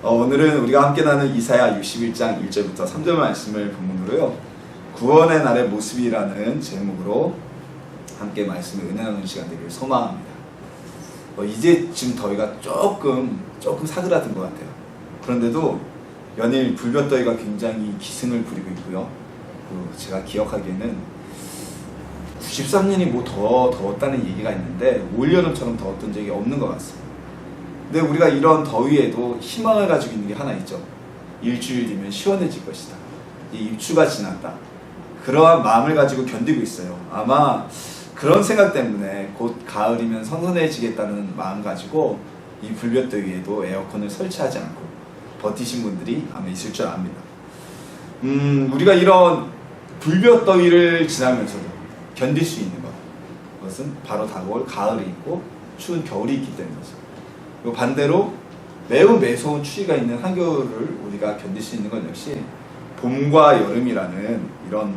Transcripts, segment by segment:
오늘은 우리가 함께 나눈 이사야 61장 1절부터 3절 말씀을 본문으로요, 구원의 날의 모습이라는 제목으로 함께 말씀을 은혜 나누는 시간 되기를 소망합니다. 이제 지금 더위가 조금 사그라든 것 같아요. 그런데도 연일 불볕더위가 굉장히 기승을 부리고 있고요. 제가 기억하기에는 93년이 더 더웠다는 얘기가 있는데 올여름처럼 더웠던 적이 없는 것 같습니다. 근데 우리가 이런 더위에도 희망을 가지고 있는 게 하나 있죠. 일주일 뒤면 시원해질 것이다. 이 입추가 지났다. 그러한 마음을 가지고 견디고 있어요. 아마 그런 생각 때문에 곧 가을이면 선선해지겠다는 마음 가지고 이 불볕더위에도 에어컨을 설치하지 않고 버티신 분들이 아마 있을 줄 압니다. 우리가 이런 불볕더위를 지나면서도 견딜 수 있는 것, 그것은 바로 다가올 가을이 있고 추운 겨울이 있기 때문이죠. 그리고 반대로 매우 매서운 추위가 있는 한겨울을 우리가 견딜 수 있는 것 역시 봄과 여름이라는 이런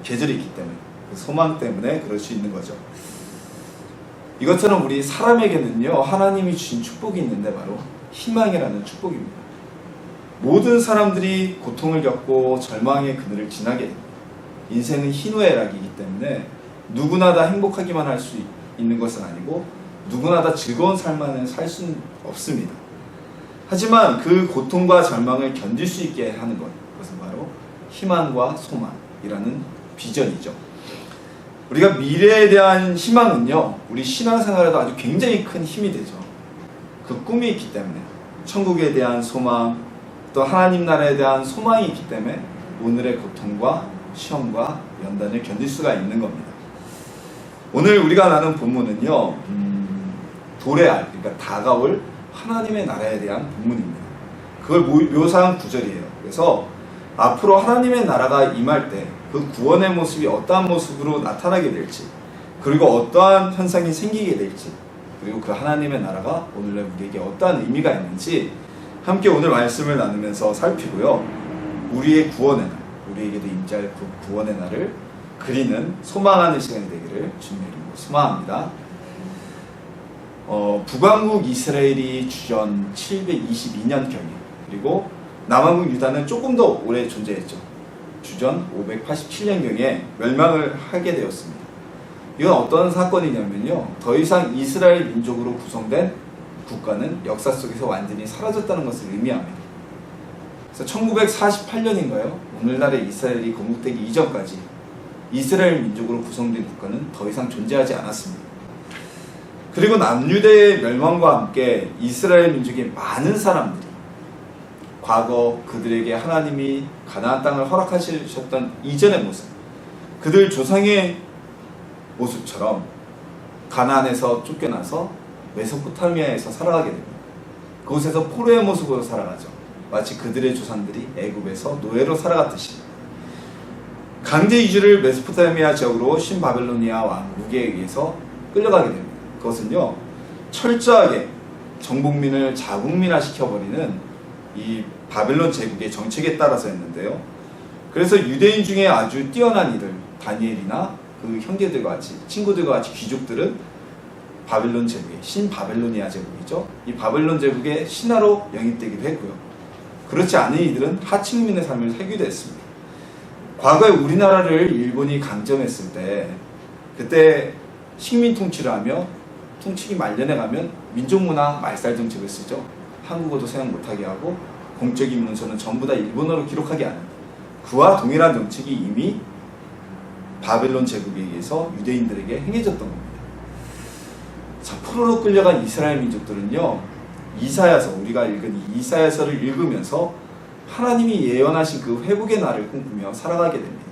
계절이 있기 때문에, 그 소망 때문에 그럴 수 있는 거죠. 이것처럼 우리 사람에게는요, 하나님이 주신 축복이 있는데 바로 희망이라는 축복입니다. 모든 사람들이 고통을 겪고 절망의 그늘을 지나게 됩니다. 인생은 희노애락이기 때문에 누구나 다 행복하기만 할 수 있는 것은 아니고 누구나 다 즐거운 삶만을 살 수는 없습니다. 하지만 그 고통과 절망을 견딜 수 있게 하는 것, 그것은 바로 희망과 소망이라는 비전이죠. 우리가 미래에 대한 희망은요, 우리 신앙생활에도 아주 굉장히 큰 힘이 되죠. 그 꿈이 있기 때문에, 천국에 대한 소망, 또 하나님 나라에 대한 소망이 있기 때문에 오늘의 고통과 시험과 연단을 견딜 수가 있는 겁니다. 오늘 우리가 나눈 본문은요, 도래할, 그러니까 다가올 하나님의 나라에 대한 본문입니다. 그걸 묘사한 구절이에요. 그래서 앞으로 하나님의 나라가 임할 때 그 구원의 모습이 어떠한 모습으로 나타나게 될지, 그리고 어떠한 현상이 생기게 될지, 그리고 그 하나님의 나라가 오늘날 우리에게 어떠한 의미가 있는지 함께 오늘 말씀을 나누면서 살피고요, 우리의 구원의 날, 우리에게도 임할 그 구원의 날을 그리는 소망하는 시간이 되기를 주님의 이름으로 소망합니다. 북왕국 이스라엘이 주전 722년경에, 그리고 남왕국 유다는 조금 더 오래 존재했죠. 주전 587년경에 멸망을 하게 되었습니다. 이건 어떤 사건이냐면요, 더 이상 이스라엘 민족으로 구성된 국가는 역사 속에서 완전히 사라졌다는 것을 의미합니다. 그래서 1948년인가요? 오늘날의 이스라엘이 건국되기 이전까지 이스라엘 민족으로 구성된 국가는 더 이상 존재하지 않았습니다. 그리고 남유대의 멸망과 함께 이스라엘 민족의 많은 사람들이 과거 그들에게 하나님이 가나안 땅을 허락하셨던 이전의 모습, 그들 조상의 모습처럼 가나안에서 쫓겨나서 메소포타미아에서 살아가게 됩니다. 그곳에서 포로의 모습으로 살아가죠. 마치 그들의 조상들이 애굽에서 노예로 살아갔듯이 강제 이주를 메소포타미아 지역으로 신바벨로니아 왕국에 의해서 끌려가게 됩니다. 그것은요, 철저하게 정복민을 자국민화 시켜버리는 이 바벨론 제국의 정책에 따라서였는데요. 그래서 유대인 중에 아주 뛰어난 이들, 다니엘이나 그 형제들과 같이, 친구들과 같이 귀족들은 바벨론 제국의, 신바벨로니아 제국이죠, 이 바벨론 제국의 신하로 영입되기도 했고요. 그렇지 않은 이들은 하층민의 삶을 살기도 했습니다. 과거에 우리나라를 일본이 강점했을 때, 그때 식민 통치를 하며 통치기 말년에 가면 민족문화 말살 정책을 쓰죠. 한국어도 사용 못하게 하고 공적인 문서는 전부 다 일본어로 기록하게 하는, 그와 동일한 정책이 이미 바벨론 제국에 의해서 유대인들에게 행해졌던 겁니다. 자, 포로로 끌려간 이스라엘 민족들은요, 이사야서, 우리가 읽은 이 이사야서를 읽으면서 하나님이 예언하신 그 회복의 날을 꿈꾸며 살아가게 됩니다.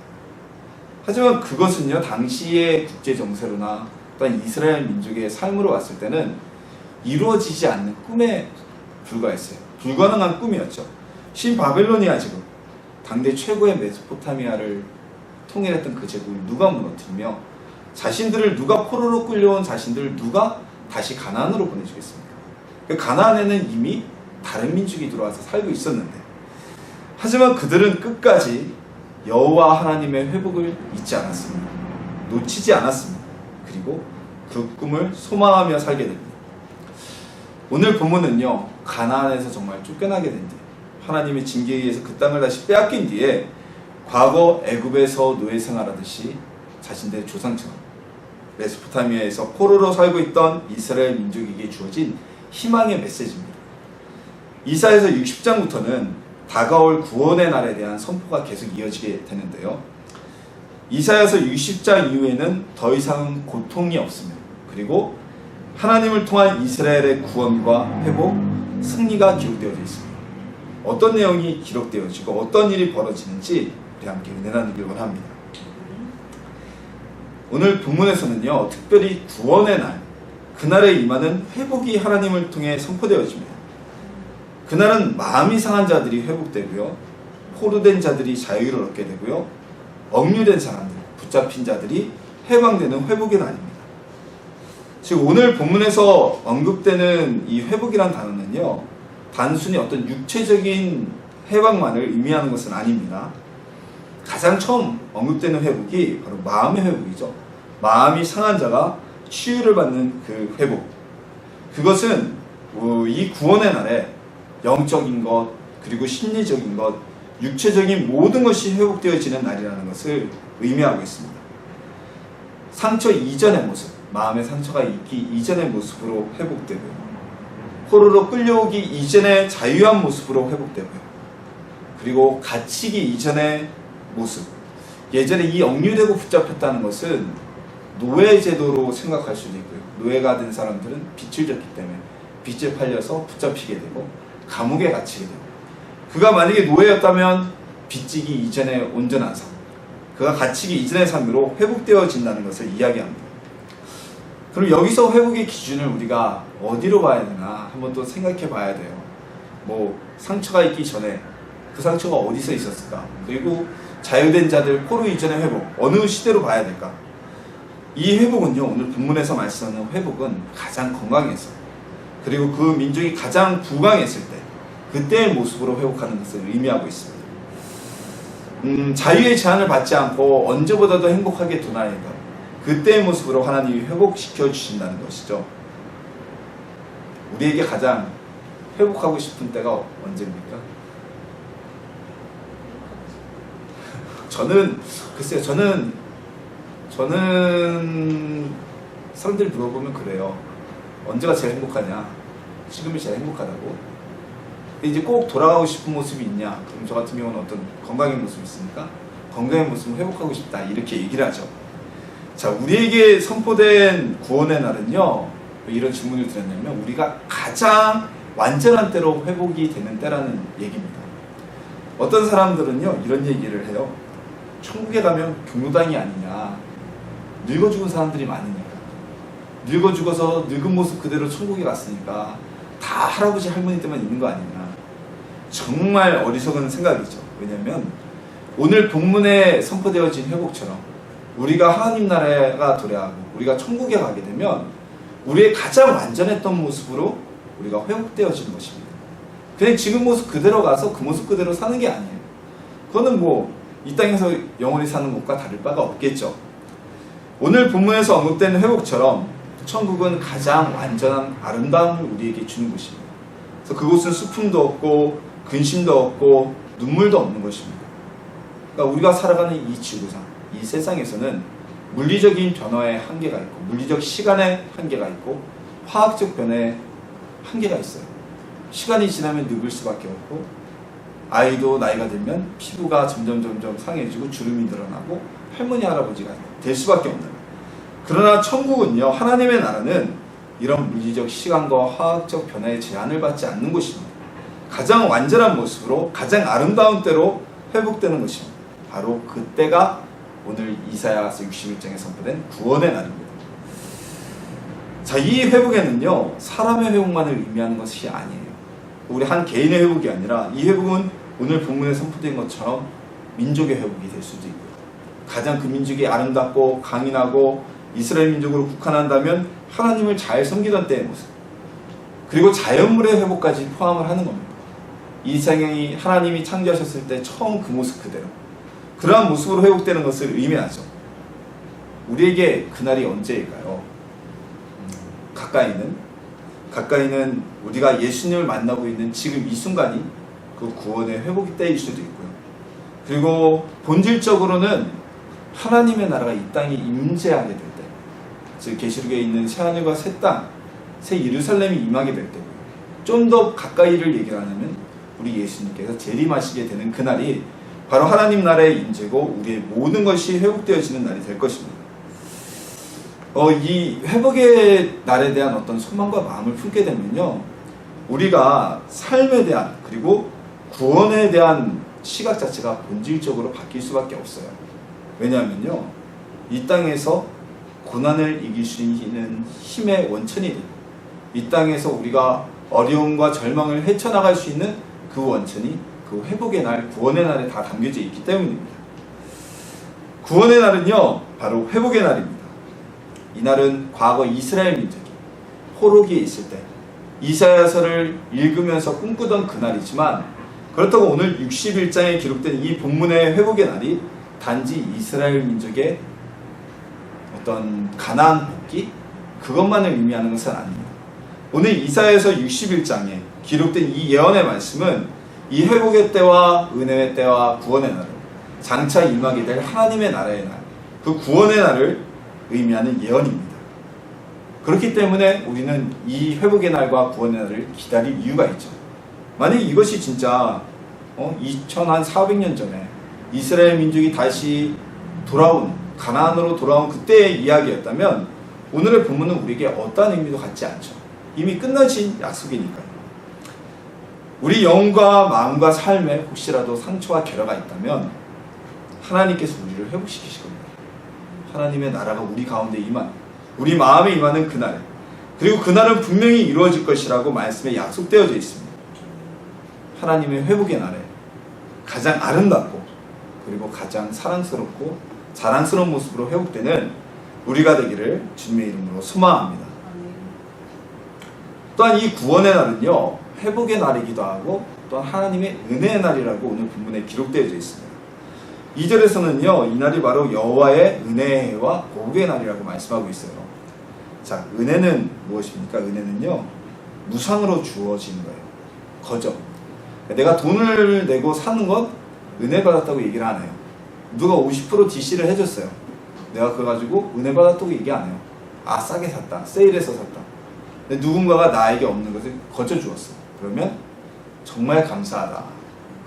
하지만 그것은요, 당시의 국제 정세로나 또한 이스라엘 민족의 삶으로 봤을 때는 이루어지지 않는 꿈에 불과했어요. 불가능한 꿈이었죠. 신바벨로니아 제국, 당대 최고의 메소포타미아를 통일했던 그 제국을 누가 무너뜨리며 자신들을 누가 포로로 끌려온 자신들을 누가 다시 가나안으로 보내주겠습니까? 그 가나안에는 이미 다른 민족이 들어와서 살고 있었는데, 하지만 그들은 끝까지 여호와 하나님의 회복을 잊지 않았습니다. 놓치지 않았습니다. 그리고 그 꿈을 소망하며 살게 됩니다. 오늘 본문은요, 가나안에서 정말 쫓겨나게 된 뒤 하나님의 징계에 의해서 그 땅을 다시 빼앗긴 뒤에 과거 애굽에서 노예 생활하듯이 자신들의 조상처럼 메소포타미아에서 포로로 살고 있던 이스라엘 민족에게 주어진 희망의 메시지입니다. 이사야서 60장부터는 다가올 구원의 날에 대한 선포가 계속 이어지게 되는데요. 이사야서 60장 이후에는 더 이상 고통이 없으며, 그리고 하나님을 통한 이스라엘의 구원과 회복, 승리가 기록되어져 있습니다. 어떤 내용이 기록되어지고 어떤 일이 벌어지는지 우리 함께 은혜 나누길 원합니다. 오늘 본문에서는요, 특별히 구원의 날, 그날에 임하는 회복이 하나님을 통해 선포되어집니다. 그날은 마음이 상한 자들이 회복되고요, 포로된 자들이 자유를 얻게 되고요, 억류된 사람들, 붙잡힌 자들이 해방되는 회복의 날입니다. 즉 오늘 본문에서 언급되는 이 회복이란 단어는요, 단순히 어떤 육체적인 해방만을 의미하는 것은 아닙니다. 가장 처음 언급되는 회복이 바로 마음의 회복이죠. 마음이 상한 자가 치유를 받는 그 회복. 그것은 이 구원의 날에 영적인 것, 그리고 심리적인 것, 육체적인 모든 것이 회복되어지는 날이라는 것을 의미하고 있습니다. 상처 이전의 모습, 마음의 상처가 있기 이전의 모습으로 회복되고요, 포로로 끌려오기 이전의 자유한 모습으로 회복되고요, 그리고 갇히기 이전의 모습, 예전에 이 억류되고 붙잡혔다는 것은 노예 제도로 생각할 수도 있고요, 노예가 된 사람들은 빚을 졌기 때문에 빚에 팔려서 붙잡히게 되고 감옥에 갇히게 되고, 그가 만약에 노예였다면 빚지기 이전의 온전한 삶, 그가 갇히기 이전의 삶으로 회복되어진다는 것을 이야기합니다. 그럼 여기서 회복의 기준을 우리가 어디로 봐야 되나 한번 또 생각해 봐야 돼요. 상처가 있기 전에 그 상처가 어디서 있었을까? 그리고 자유된 자들 포로 이전의 회복, 어느 시대로 봐야 될까? 이 회복은요, 오늘 본문에서 말씀하는 회복은 가장 건강해서, 그리고 그 민족이 가장 부강했을 때, 그때의 모습으로 회복하는 것을 의미하고 있습니다. 자유의 제한을 받지 않고 언제보다도 행복하게 두나이다, 그때의 모습으로 하나님이 회복시켜 주신다는 것이죠. 우리에게 가장 회복하고 싶은 때가 언제입니까? 글쎄요, 저는 사람들이 물어보면 그래요. 언제가 제일 행복하냐? 지금이 제일 행복하다고? 근데 이제 꼭 돌아가고 싶은 모습이 있냐? 그럼 저 같은 경우는 어떤 건강의 모습이 있습니까? 건강의 모습을 회복하고 싶다, 이렇게 얘기를 하죠. 자, 우리에게 선포된 구원의 날은요, 이런 질문을 드렸냐면 우리가 가장 완전한 때로 회복이 되는 때라는 얘기입니다. 어떤 사람들은요, 이런 얘기를 해요. 천국에 가면 경로당이 아니냐, 늙어 죽은 사람들이 많으니까, 늙어 죽어서 늙은 모습 그대로 천국에 갔으니까 다 할아버지 할머니 때만 있는 거 아니냐. 정말 어리석은 생각이죠. 왜냐하면 오늘 본문에 선포되어진 회복처럼 우리가 하나님 나라가 도래하고 우리가 천국에 가게 되면 우리의 가장 완전했던 모습으로 우리가 회복되어지는 것입니다. 그냥 지금 모습 그대로 가서 그 모습 그대로 사는 게 아니에요. 그거는 이 땅에서 영원히 사는 것과 다를 바가 없겠죠. 오늘 본문에서 언급되는 회복처럼 천국은 가장 완전한 아름다움을 우리에게 주는 곳입니다. 그래서 그곳은 슬픔도 없고 근심도 없고 눈물도 없는 것입니다. 그러니까 우리가 살아가는 이 지구상, 이 세상에서는 물리적인 변화의 한계가 있고, 물리적 시간의 한계가 있고, 화학적 변화의 한계가 있어요. 시간이 지나면 늙을 수밖에 없고, 아이도 나이가 들면 피부가 점점 상해지고 주름이 늘어나고 할머니 할아버지가 될 수밖에 없는. 그러나 천국은요, 하나님의 나라는 이런 물리적 시간과 화학적 변화에 제한을 받지 않는 곳입니다. 가장 완전한 모습으로 가장 아름다운 때로 회복되는 것입니다. 바로 그때가 오늘 이사야서 61장에 선포된 구원의 날입니다. 자, 이 회복에는요, 사람의 회복만을 의미하는 것이 아니에요. 우리 한 개인의 회복이 아니라 이 회복은 오늘 본문에 선포된 것처럼 민족의 회복이 될 수도 있고요. 가장 그 민족이 아름답고 강인하고 이스라엘 민족으로 국한한다면 하나님을 잘 섬기던 때의 모습, 그리고 자연물의 회복까지 포함을 하는 겁니다. 이 세상이 하나님이 창조하셨을 때 처음 그 모습 그대로, 그러한 모습으로 회복되는 것을 의미하죠. 우리에게 그날이 언제일까요? 가까이는 가까이는 우리가 예수님을 만나고 있는 지금 이 순간이 그 구원의 회복의 때일 수도 있고요. 그리고 본질적으로는 하나님의 나라가 이 땅에 임재하게 될 때, 즉 계시록에 있는 새하늘과 새 땅, 새 예루살렘이 임하게 될 때고요. 좀 더 가까이를 얘기를 하면 우리 예수님께서 재림하시게 되는 그날이 바로 하나님 나라의 임재고 우리의 모든 것이 회복되어지는 날이 될 것입니다. 이 회복의 날에 대한 어떤 소망과 마음을 품게 되면요, 우리가 삶에 대한 그리고 구원에 대한 시각 자체가 본질적으로 바뀔 수밖에 없어요. 왜냐하면요, 이 땅에서 고난을 이길 수 있는 힘의 원천이 되고 이 땅에서 우리가 어려움과 절망을 헤쳐나갈 수 있는 그 원천이 그 회복의 날, 구원의 날에 다 담겨져 있기 때문입니다. 구원의 날은요, 바로 회복의 날입니다. 이 날은 과거 이스라엘 민족이 포로기에 있을 때 이사야서를 읽으면서 꿈꾸던 그날이지만, 그렇다고 오늘 61장에 기록된 이 본문의 회복의 날이 단지 이스라엘 민족의 어떤 가나안 복귀, 그것만을 의미하는 것은 아닙니다. 오늘 이사야서 61장에 기록된 이 예언의 말씀은 이 회복의 때와 은혜의 때와 구원의 날을 장차 임하게 될 하나님의 나라의 날, 그 구원의 날을 의미하는 예언입니다. 그렇기 때문에 우리는 이 회복의 날과 구원의 날을 기다릴 이유가 있죠. 만약 이것이 진짜 2400년 전에 이스라엘 민족이 다시 돌아온, 가나안으로 돌아온 그때의 이야기였다면 오늘의 본문은 우리에게 어떠한 의미도 갖지 않죠. 이미 끝나진 약속이니까요. 우리 영과 마음과 삶에 혹시라도 상처와 결여가 있다면 하나님께서 우리를 회복시키실 겁니다. 하나님의 나라가 우리 가운데 임한, 우리 마음에 임하는 그날, 그리고 그날은 분명히 이루어질 것이라고 말씀에 약속되어져 있습니다. 하나님의 회복의 날에 가장 아름답고 그리고 가장 사랑스럽고 자랑스러운 모습으로 회복되는 우리가 되기를 주님의 이름으로 소망합니다. 또한 이 구원의 날은요, 회복의 날이기도 하고 또한 하나님의 은혜의 날이라고 오늘 본문에 기록되어져 있습니다. 2절에서는요, 이 날이 바로 여호와의 은혜의 해와 복의 날이라고 말씀하고 있어요. 자, 은혜는 무엇입니까? 은혜는요, 무상으로 주어지는 거예요. 거저. 내가 돈을 내고 사는 것 은혜 받았다고 얘기를 안 해요. 누가 50% DC를 해줬어요. 내가 그거 가지고 은혜 받았다고 얘기 안 해요. 아, 싸게 샀다, 세일해서 샀다. 근데 누군가가 나에게 없는 것을 거저 주었어. 그러면 정말 감사하다,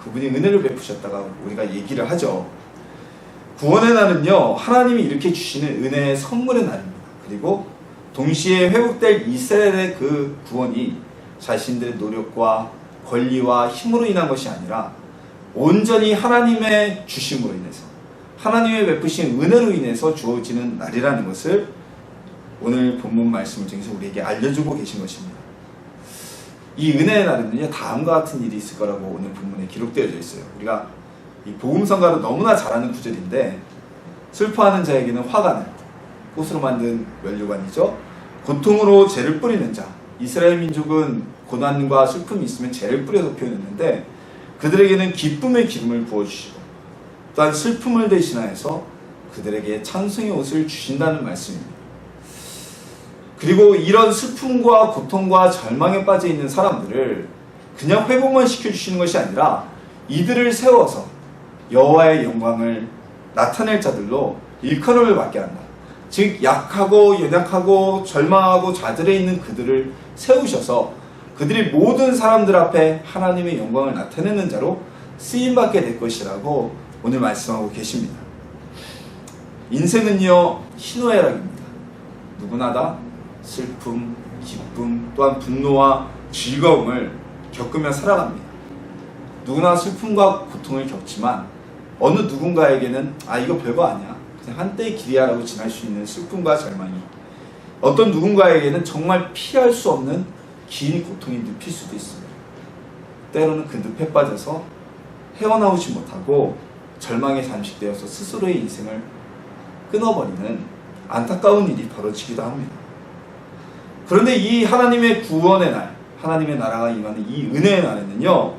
그분이 은혜를 베푸셨다가 우리가 얘기를 하죠. 구원의 날은요, 하나님이 이렇게 주시는 은혜의 선물의 날입니다. 그리고 동시에 회복될 이스라엘의 그 구원이 자신들의 노력과 권리와 힘으로 인한 것이 아니라 온전히 하나님의 주심으로 인해서, 하나님의 베푸신 은혜로 인해서 주어지는 날이라는 것을 오늘 본문 말씀을 통해서 우리에게 알려주고 계신 것입니다. 이 은혜의 날에는요, 다음과 같은 일이 있을 거라고 오늘 본문에 기록되어져 있어요. 우리가 이 복음성가로 너무나 잘 아는 구절인데, 슬퍼하는 자에게는 화가 날, 꽃으로 만든 면류관이죠. 고통으로 죄를 뿌리는 자, 이스라엘 민족은 고난과 슬픔이 있으면 죄를 뿌려서 표현했는데 그들에게는 기쁨의 기름을 부어주시고 또한 슬픔을 대신하여서 그들에게 찬송의 옷을 주신다는 말씀입니다. 그리고 이런 슬픔과 고통과 절망에 빠져 있는 사람들을 그냥 회복만 시켜주시는 것이 아니라 이들을 세워서 여호와의 영광을 나타낼 자들로 일컬음을 받게 한다. 즉 약하고 연약하고 절망하고 좌절해 있는 그들을 세우셔서 그들이 모든 사람들 앞에 하나님의 영광을 나타내는 자로 쓰임받게 될 것이라고 오늘 말씀하고 계십니다. 인생은요, 희노애락입니다. 누구나 다 슬픔, 기쁨, 또한 분노와 즐거움을 겪으며 살아갑니다. 누구나 슬픔과 고통을 겪지만 어느 누군가에게는 아, 이거 별거 아니야, 그냥 한때의 길이야 라고 지날 수 있는 슬픔과 절망이, 어떤 누군가에게는 정말 피할 수 없는 긴 고통이 눕힐 수도 있습니다. 때로는 그 늪에 빠져서 헤어나오지 못하고 절망에 잠식되어서 스스로의 인생을 끊어버리는 안타까운 일이 벌어지기도 합니다. 그런데 이 하나님의 구원의 날, 하나님의 나라가 임하는 이 은혜의 날에는요,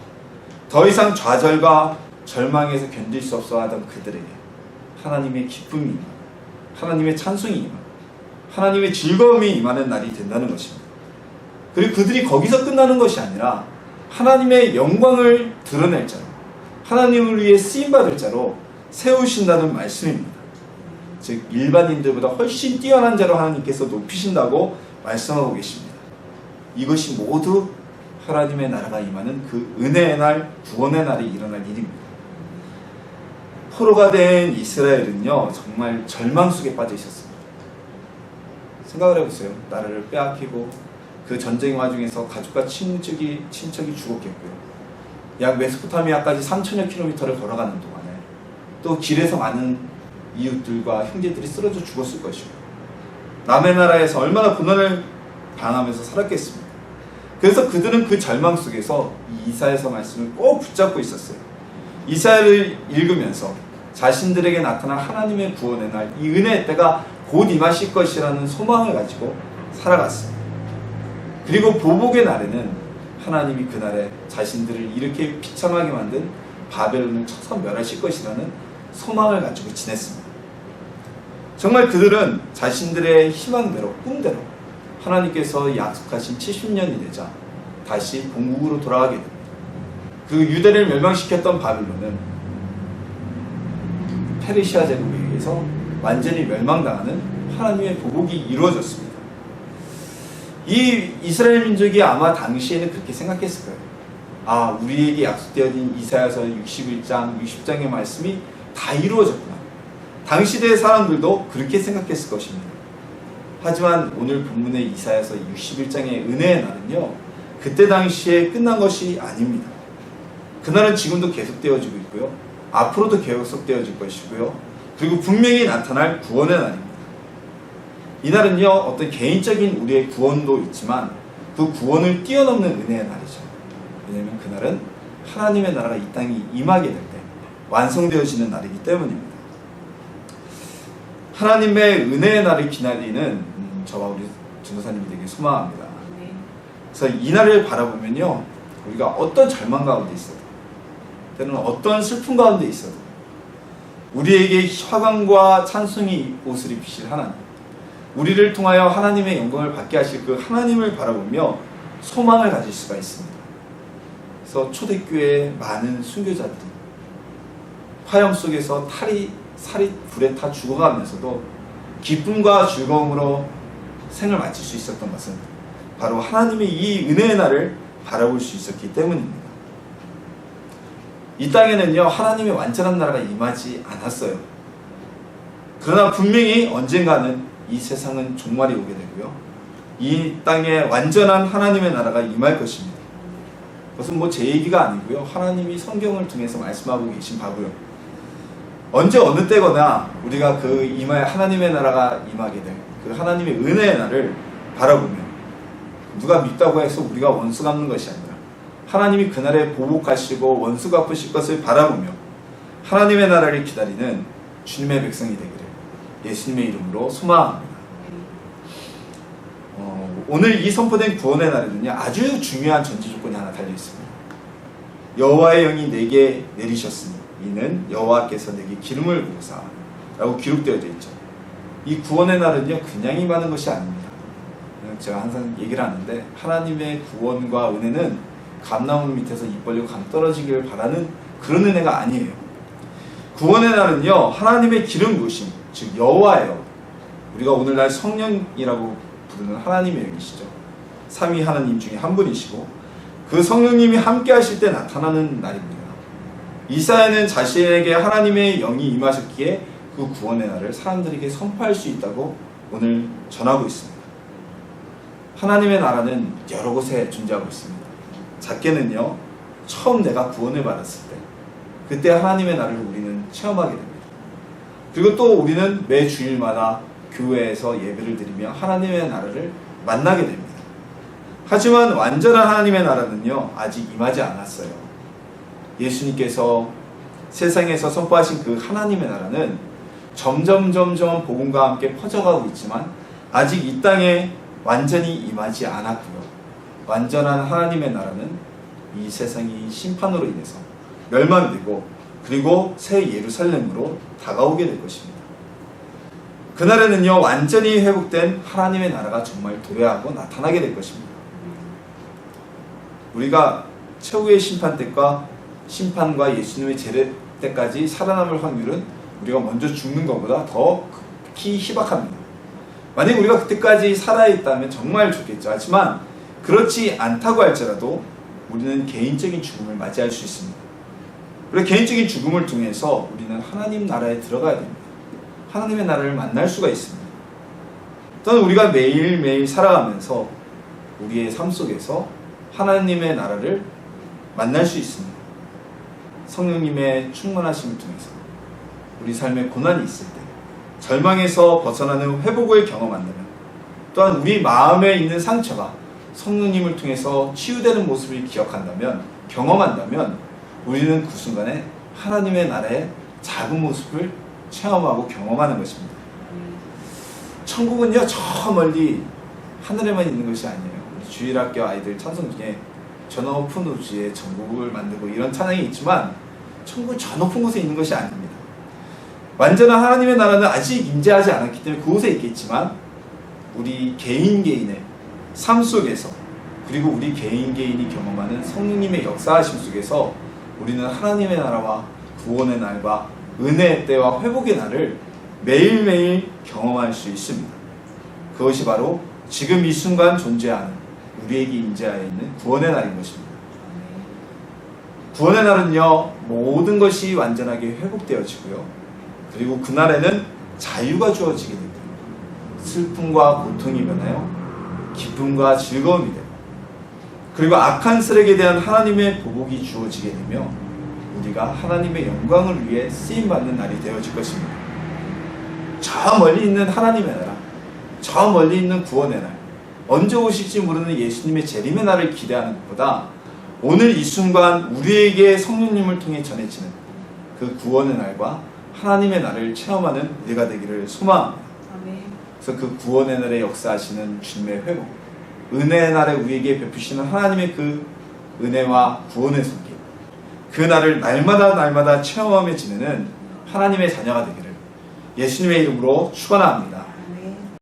더 이상 좌절과 절망에서 견딜 수 없어 하던 그들에게 하나님의 기쁨이 임하고 하나님의 찬송이 임하고 하나님의 즐거움이 임하는 날이 된다는 것입니다. 그리고 그들이 거기서 끝나는 것이 아니라 하나님의 영광을 드러낼 자로, 하나님을 위해 쓰임받을 자로 세우신다는 말씀입니다. 즉 일반인들보다 훨씬 뛰어난 자로 하나님께서 높이신다고 말씀하고 계십니다. 이것이 모두 하나님의 나라가 임하는 그 은혜의 날, 구원의 날이 일어날 일입니다. 포로가 된 이스라엘은요, 정말 절망 속에 빠져 있었습니다. 생각을 해보세요. 나라를 빼앗기고 그 전쟁 와중에서 가족과 친척이 죽었겠고요. 약 메소포타미아까지 3,000여 킬로미터를 걸어가는 동안에 또 길에서 많은 이웃들과 형제들이 쓰러져 죽었을 것이고, 남의 나라에서 얼마나 고난을 당하면서 살았겠습니까? 그래서 그들은 그 절망 속에서 이 이사야서 말씀을 꼭 붙잡고 있었어요. 이사야를 읽으면서 자신들에게 나타난 하나님의 구원의 날, 이 은혜의 때가 곧 임하실 것이라는 소망을 가지고 살아갔습니다. 그리고 보복의 날에는 하나님이 그날에 자신들을 이렇게 비참하게 만든 바벨론을 쳐서 멸하실 것이라는 소망을 가지고 지냈습니다. 정말 그들은 자신들의 희망대로, 꿈대로 하나님께서 약속하신 70년이 되자 다시 본국으로 돌아가게 됩니다. 그 유대를 멸망시켰던 바빌론은 페르시아 제국에 의해서 완전히 멸망당하는 하나님의 보복이 이루어졌습니다. 이 이스라엘 민족이 아마 당시에는 그렇게 생각했을 거예요. 아, 우리에게 약속되어진 이사야서 61장, 60장의 말씀이 다 이루어졌구나. 당시대의 사람들도 그렇게 생각했을 것입니다. 하지만 오늘 본문의 이사야서 61장의 은혜의 날은요, 그때 당시에 끝난 것이 아닙니다. 그날은 지금도 계속되어지고 있고요, 앞으로도 계속되어질 것이고요, 그리고 분명히 나타날 구원의 날입니다. 이날은요, 어떤 개인적인 우리의 구원도 있지만 그 구원을 뛰어넘는 은혜의 날이죠. 왜냐하면 그날은 하나님의 나라가 이 땅에 임하게 될 때 완성되어지는 날이기 때문입니다. 하나님의 은혜의 날을 기다리는 저와 우리 전도사님이 되게 소망합니다. 그래서 이 날을 바라보면요, 우리가 어떤 절망 가운데 있어도, 때로는 어떤 슬픔 가운데 있어도 우리에게 화관과 찬송의 옷을 입히실 하나님, 우리를 통하여 하나님의 영광을 받게 하실 그 하나님을 바라보며 소망을 가질 수가 있습니다. 그래서 초대교회의 많은 순교자들이 화염 속에서 살이 불에 타 죽어가면서도 기쁨과 즐거움으로 생을 마칠 수 있었던 것은 바로 하나님의 이 은혜의 날을 바라볼 수 있었기 때문입니다. 이 땅에는요, 하나님의 완전한 나라가 임하지 않았어요. 그러나 분명히 언젠가는 이 세상은 종말이 오게 되고요, 이 땅에 완전한 하나님의 나라가 임할 것입니다. 그것은 뭐 제 얘기가 아니고요, 하나님이 성경을 통해서 말씀하고 계신 바고요. 언제 어느 때거나 우리가 그 하나님의 나라가 임하게 될 그 하나님의 은혜의 날을 바라보며, 누가 밉다고 해서 우리가 원수 갚는 것이 아니라 하나님이 그날에 보복하시고 원수 갚으실 것을 바라보며 하나님의 나라를 기다리는 주님의 백성이 되기를 예수님의 이름으로 소망합니다. 오늘 이 선포된 구원의 날에는요, 아주 중요한 전제 조건이 하나 달려 있습니다. 여호와의 영이 내게 내리셨으니 이는 여호와께서 내게 기름을 부으사 라고 기록되어져 있죠. 이 구원의 날은요, 그냥 임하는 것이 아닙니다. 제가 항상 얘기를 하는데, 하나님의 구원과 은혜는 감나무 밑에서 입 벌리고 감 떨어지기를 바라는 그런 은혜가 아니에요. 구원의 날은요, 하나님의 기름 부으심, 즉 여호와예요. 우리가 오늘날 성령이라고 부르는 하나님의 영이시죠. 삼위 하나님 중에 한 분이시고 그 성령님이 함께 하실 때 나타나는 날입니다. 이사야는 자신에게 하나님의 영이 임하셨기에 그 구원의 날을 사람들에게 선포할 수 있다고 오늘 전하고 있습니다. 하나님의 나라는 여러 곳에 존재하고 있습니다. 작게는요, 처음 내가 구원을 받았을 때, 그때 하나님의 나라를 우리는 체험하게 됩니다. 그리고 또 우리는 매 주일마다 교회에서 예배를 드리며 하나님의 나라를 만나게 됩니다. 하지만 완전한 하나님의 나라는요, 아직 임하지 않았어요. 예수님께서 세상에서 선포하신 그 하나님의 나라는 점점 복음과 함께 퍼져가고 있지만 아직 이 땅에 완전히 임하지 않았고요. 완전한 하나님의 나라는 이 세상이 심판으로 인해서 멸망되고 그리고 새 예루살렘으로 다가오게 될 것입니다. 그날에는요, 완전히 회복된 하나님의 나라가 정말 도래하고 나타나게 될 것입니다. 우리가 최후의 심판 때과 심판과 예수님의 재래 때까지 살아남을 확률은 우리가 먼저 죽는 것보다 더 극히 희박합니다. 만약 우리가 그때까지 살아있다면 정말 좋겠죠. 하지만 그렇지 않다고 할지라도 우리는 개인적인 죽음을 맞이할 수 있습니다. 그리고 개인적인 죽음을 통해서 우리는 하나님 나라에 들어가야 됩니다. 하나님의 나라를 만날 수가 있습니다. 또는 우리가 매일매일 살아가면서 우리의 삶 속에서 하나님의 나라를 만날 수 있습니다. 성령님의 충만하심을 통해서 우리 삶에 고난이 있을 때 절망에서 벗어나는 회복을 경험한다면, 또한 우리 마음에 있는 상처가 성령님을 통해서 치유되는 모습을 기억한다면, 경험한다면 우리는 그 순간에 하나님의 나라의 작은 모습을 체험하고 경험하는 것입니다. 천국은요, 저 멀리 하늘에만 있는 것이 아니에요. 주일학교 아이들 찬송 중에 저 높은 우주에 천국을 만들고 이런 찬양이 있지만 천국은 저 높은 곳에 있는 것이 아닙니다. 완전한 하나님의 나라는 아직 임재하지 않았기 때문에 그곳에 있겠지만 우리 개인의 삶 속에서, 그리고 우리 개인이 경험하는 성령님의 역사하심 속에서 우리는 하나님의 나라와 구원의 날과 은혜의 때와 회복의 날을 매일매일 경험할 수 있습니다. 그것이 바로 지금 이 순간 존재하는 우리에게 임재하여 있는 구원의 날인 것입니다. 구원의 날은요, 모든 것이 완전하게 회복되어지고요, 그리고 그날에는 자유가 주어지게 됩니다. 슬픔과 고통이 변하여 기쁨과 즐거움이 되고, 그리고 악한 쓰레기에 대한 하나님의 보복이 주어지게 되며 우리가 하나님의 영광을 위해 쓰임받는 날이 되어질 것입니다. 저 멀리 있는 하나님의 나라, 저 멀리 있는 구원의 날, 언제 오실지 모르는 예수님의 재림의 날을 기대하는 것보다 오늘 이 순간 우리에게 성령님을 통해 전해지는 그 구원의 날과 하나님의 날을 체험하는 우리가 되기를 소망합니다. 그래서 그 구원의 날에 역사하시는 주님의 회복, 은혜의 날에 우리에게 베푸시는 하나님의 그 은혜와 구원의 손길, 그 날을 날마다 체험하며 지내는 하나님의 자녀가 되기를 예수님의 이름으로 축원합니다.